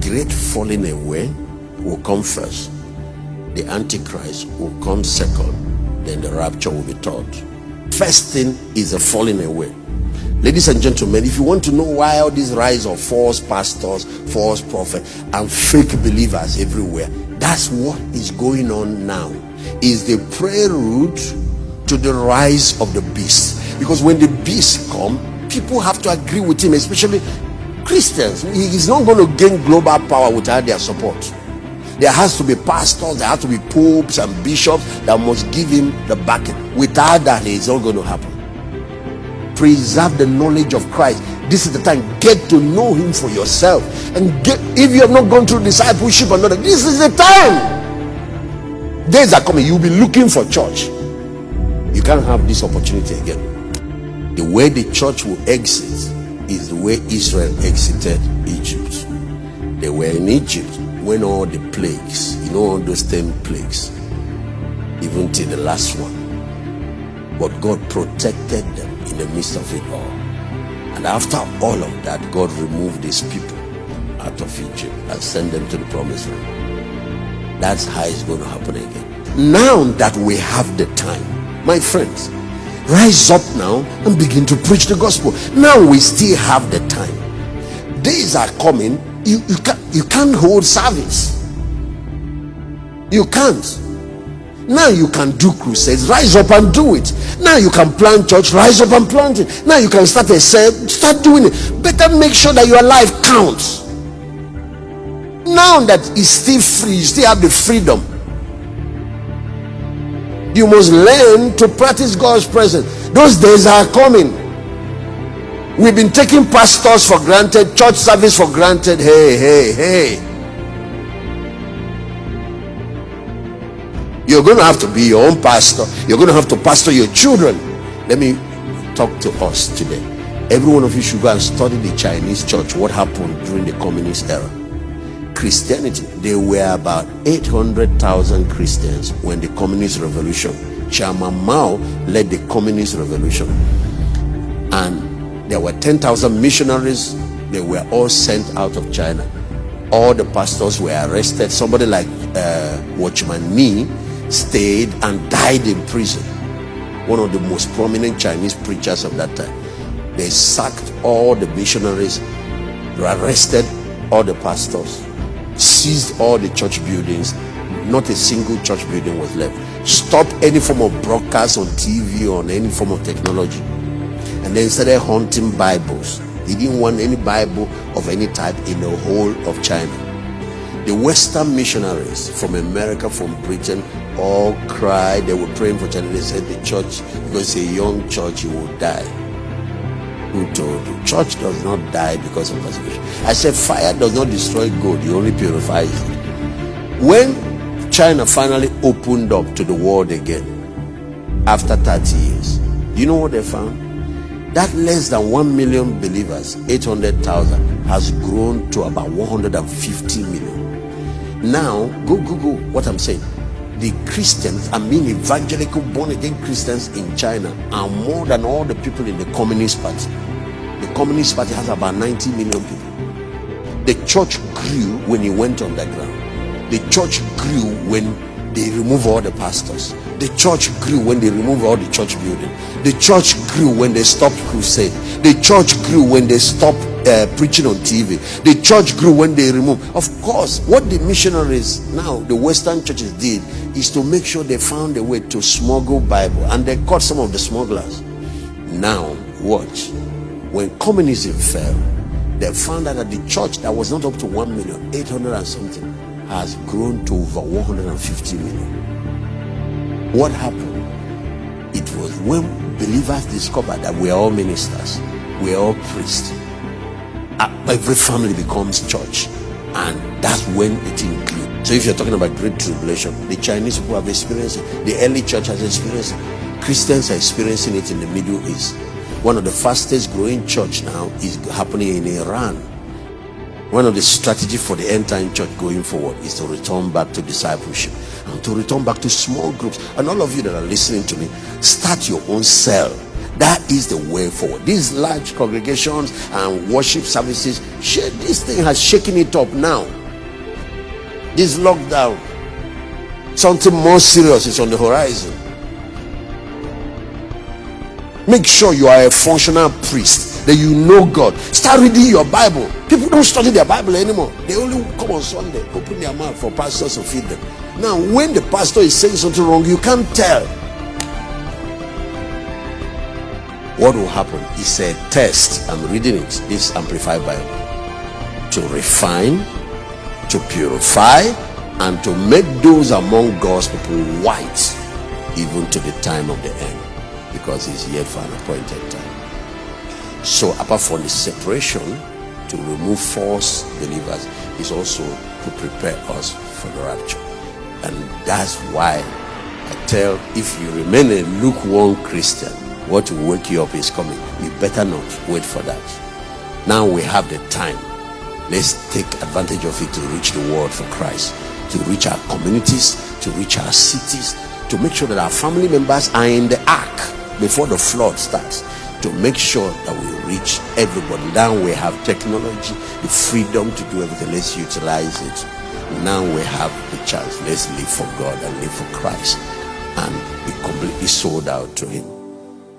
great falling away will come first. The Antichrist will come second. Then the rapture will be third. First thing is a falling away. Ladies and gentlemen, if you want to know why all this rise of false pastors, false prophets, and fake believers everywhere, that's what is going on now. Is the prelude to the rise of the beast. Because when the beast come, people have to agree with him, especially Christians. He is not going to gain global power without their support. There has to be pastors, there has to be popes and bishops that must give him the backing. Without that, it's not going to happen. Preserve the knowledge of Christ. This is the time. Get to know him for yourself. And if you have not gone through discipleship or not, this is the time. Days are coming. You'll be looking for church. You can't have this opportunity again. The way the church will exit is the way Israel exited Egypt. They were in Egypt when all the plagues, all those 10 plagues, even till the last one. But God protected them in the midst of it all. And after all of that, God removed his people out of Egypt and sent them to the promised land. That's how it's going to happen again. Now that we have the time, my friends, rise up now and begin to preach the gospel. Now we still have the time. Days are coming. You can't hold service. You can't. Now you can do crusades. Rise up and do it. Now you can plant church. Rise up and plant it. Now you can start a cell. Start doing it. Better make sure that your life counts. Now that it's still free, you still have the freedom. You must learn to practice God's presence. Those days are coming. We've been taking pastors for granted, church service for granted. Hey. You're going to have to be your own pastor. You're going to have to pastor your children. Let me talk to us today. Every one of you should go and study the Chinese church. What happened during the communist era? Christianity. There were about 800,000 Christians when the communist revolution. Chairman Mao led the communist revolution. And there were 10,000 missionaries. They were all sent out of China. All the pastors were arrested. Somebody like Watchman Nee stayed and died in prison. One of the most prominent Chinese preachers of that time. They sacked all the missionaries, arrested all the pastors, seized all the church buildings. Not a single church building was left. Stopped any form of broadcast on TV or on any form of technology. And then started hunting Bibles. He didn't want any Bible of any type in the whole of China. The Western missionaries from America, from Britain, all cried. They were praying for China. They said the church, because it's a young church, it will die. Who told you? Church does not die because of persecution. I said fire does not destroy gold, it only purifies it. When China finally opened up to the world again, after 30 years, you know what they found? That less than 1 million believers, 800,000, has grown to about 150 million. Now, go Google what I'm saying. The Christians, evangelical born-again Christians in China are more than all the people in the Communist Party. The Communist Party has about 90 million people. The church grew when it went underground. The church grew when they removed all the pastors. The church grew when they removed all the church building. The church grew when they stopped crusade. The church grew when they stopped preaching on TV. The church grew when they removed. Of course, what the missionaries now, the Western churches did, is to make sure they found a way to smuggle Bible, and they caught some of the smugglers. Now, watch. When communism fell, they found out that the church that was not up to 1 million, 800 and something, has grown to over 150 million. What happened? It was when believers discovered that we are all ministers, we are all priests. Every family becomes church, and that's when the thing grew. So if you're talking about great tribulation, the Chinese people have experienced it, the early church has experienced it, Christians are experiencing it in the Middle East. One of the fastest growing church now is happening in Iran. One of the strategies for the end time church going forward is to return back to discipleship and to return back to small groups. And all of you that are listening to me, start your own cell. That is the way forward. These large congregations and worship services, this thing has shaken it up now. this lockdown. Something more serious is on the horizon. Make sure you are a functional priest, that you know God. Start reading your Bible. People don't study their Bible anymore. They only come on Sunday, open their mouth for pastors to feed them. Now, when the pastor is saying something wrong, you can't tell. What will happen is a test. I'm reading it, this Amplified Bible. To refine, to purify, and to make those among God's people white, even to the time of the end, because it's yet for an appointed time. So apart from the separation, to remove false believers is also to prepare us for the rapture. And that's why I tell, if you remain a lukewarm Christian, what will wake you up is coming. You better not wait for that. Now we have the time. Let's take advantage of it to reach the world for Christ, to reach our communities, to reach our cities, to make sure that our family members are in the ark before the flood starts, to make sure that we reach everybody. Now we have technology, the freedom to do everything. Let's utilize it. Now we have the chance. Let's live for God and live for Christ and be completely sold out to Him.